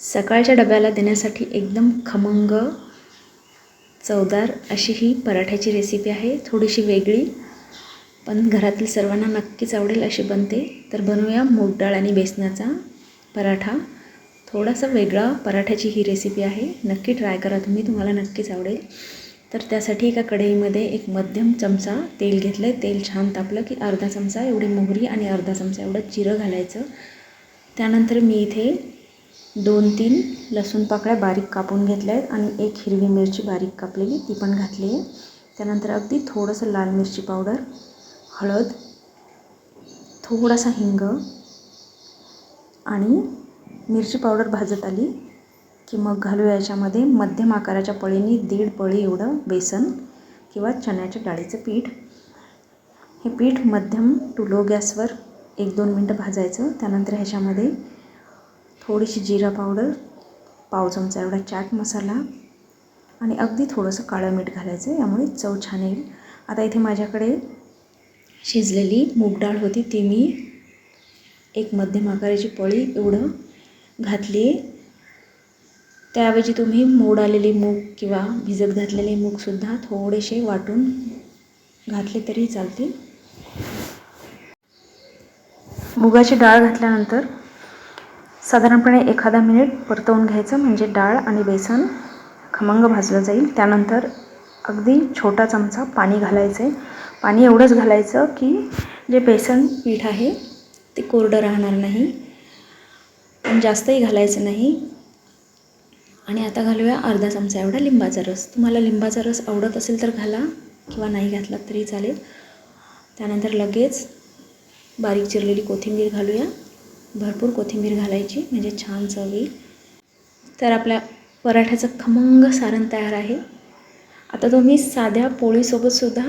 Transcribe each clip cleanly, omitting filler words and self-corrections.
सकाळच्या डब्याला देण्यासाठी एकदम खमंग चवदार अशी ही पराठ्याची रेसिपी आहे. थोडीशी वेगळी पण घरातील सर्वांना नक्कीच आवडेल अशी बनते. तर बनवूया मूग डाळ आणि बेसनाचा पराठा. थोडासा वेगळा पराठ्याची ही रेसिपी आहे. नक्की ट्राय करा तुम्ही, तुम्हाला नक्कीच आवडेल. तर त्यासाठी एका कढईमध्ये एक मध्यम चमचा तेल घेतलं आहे. तेल छान तापलं की अर्धा चमचा एवढी मोहरी आणि अर्धा चमचा एवढं जिरं घालायचं. त्यानंतर मी इथे 2-3 लसूण पाकळ्या बारीक कापून घेतल्या आहेत आणि एक हिरवी मिरची बारीक कापलेली ती पण घातली आहे. त्यानंतर अगदी थोडंसं लाल मिरची पावडर, हळद, थोडासा हिंग आणि मिरची पावडर भाजत आली की मग घालू याच्यामध्ये मध्यम आकाराच्या पळीने 1.5 पळी एवढं बेसन किंवा चण्याच्या डाळीचं पीठ. हे पीठ मध्यम टू लो गॅसवर 1-2 मिनटं भाजायचं. त्यानंतर ह्याच्यामध्ये थोडीशी जिरा पावडर, पाव चमचा एवढा चाट मसाला आणि अगदी थोडंसं काळं मीठ घालायचं. यामुळे चव छान येईल. आता इथे माझ्याकडे शिजलेली मूग डाळ होती ती मी एक मध्यम आकाराची पळी एवढं घातली आहे. त्याऐवजी तुम्ही मोड आलेली मूग किंवा भिजत घातलेले मूगसुद्धा थोडेसे वाटून घातले तरी चालतील. मुगाची डाळ घातल्यानंतर साधारणपणे 1 मिनिट परतवून घ्यायचं, म्हणजे डाळ आणि बेसन खमंग भाजलं जाईल. त्यानंतर अगदी छोटा चमचा पाणी घालायचं आहे. पाणी एवढंच घालायचं की जे बेसन पीठ आहे ते कोरडं राहणार नाही, पण जास्तही घालायचं नाही. आणि आता घालूया अर्धा चमचा एवढा लिंबाचा रस. तुम्हाला लिंबाचा रस आवडत असेल तर घाला किंवा नाही घातला तरी चालेल. त्यानंतर लगेच बारीक चिरलेली कोथिंबीर घालूया. भरपूर कोथिंबीर घालायची म्हणजे छान चव येईल. तर आपल्या पराठ्याचं खमंग सारण तयार आहे. आता तुम्ही साध्या पोळीसोबतसुद्धा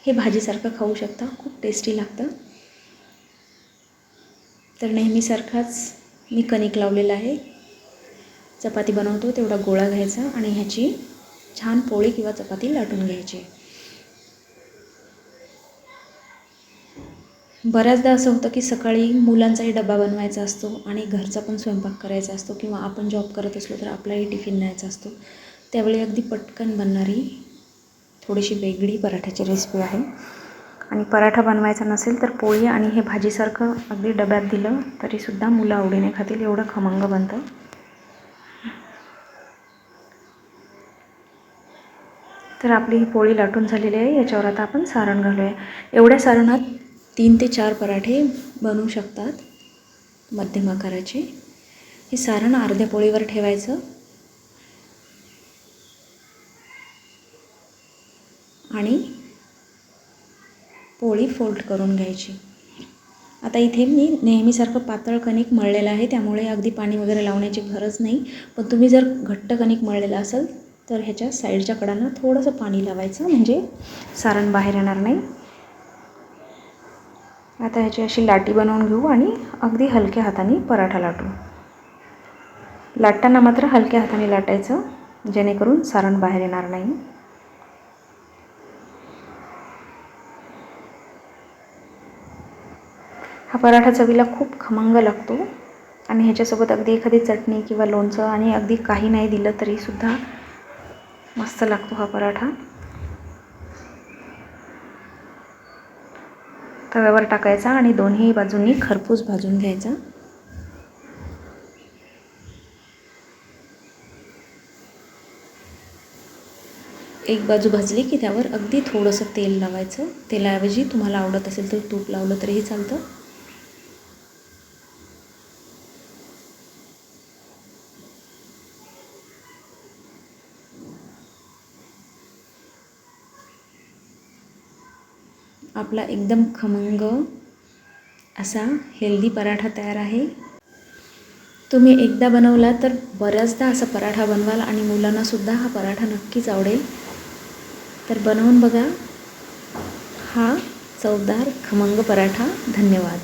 हे भाजीसारखं खाऊ शकता. खूप टेस्टी लागतं. तर नेहमीसारखाच मी कणिक लावलेला आहे. चपाती बनवतो तेवढा गोळा घ्यायचा आणि ह्याची छान पोळी किंवा चपाती लाटून घ्यायची. बऱ्याचदा असं होतं की सकाळी मुलांचाही डबा बनवायचा असतो आणि घरचा पण स्वयंपाक करायचा असतो किंवा आपण जॉब करत असलो तर आपलाही टिफिन न्यायचा असतो. त्यावेळी अगदी पटकन बनणारी थोडीशी वेगळी पराठ्याची रेसिपी आहे. आणि पराठा बनवायचा नसेल तर पोळी आणि हे भाजीसारखं अगदी डब्यात दिलं तरीसुद्धा मुलं आवडीने खातील, एवढं खमंग बनतं. तर आपली ही पोळी लाटून झालेली आहे. याच्यावर आता आपण सारण घालूया. एवढ्या सारणात 3 ते 4 पराठे बनवू शकतात मध्यम आकाराचे. हे सारण अर्ध्या पोळीवर ठेवायचं आणि पोळी फोल्ड करून घ्यायची. आता इथे मी नेहमीसारखं पातळ कणिक मळलेलं आहे, त्यामुळे अगदी पाणी वगैरे लावण्याची गरज नाही. पण तुम्ही जर घट्ट कणिक मळलेलं असेल तर ह्याच्या साईडच्या कडांना थोडंसं पाणी लावायचं, म्हणजे सारण बाहेर येणार नाही. आता ह्याची अशी लाटी बनवून घेऊ आणि अगदी हलक्या हाताने पराठा लाटू. लाटताना मात्र हलक्या हाताने लाटायचं, जेणेकरून सारण बाहेर येणार नाही. हा पराठा चवीला खूप खमंग लागतो आणि ह्याच्यासोबत अगदी एखादी चटणी किंवा लोणचं आणि अगदी काही नाही दिलं तरीसुद्धा मस्त लागतो हा पराठा. तव्यावर टाकायचा आणि दोन्ही बाजूंनी खरपूस भाजून घ्यायचा. एक बाजू भाजली की त्यावर अगदी थोडंसं तेल लावायचं. तेलाऐवजी तुम्हाला आवडत असेल तर तूप लावलं तरीही चालतं. आपला एकदम खमंग असा हेल्दी पराठा तयार आहे. तुम्ही एकदा बनवला तर बऱ्याचदा असा पराठा बनवाल आणि मुलांनासुद्धा हा पराठा नक्कीच आवडेल. तर बनवून बघा हा चवदार खमंग पराठा. धन्यवाद.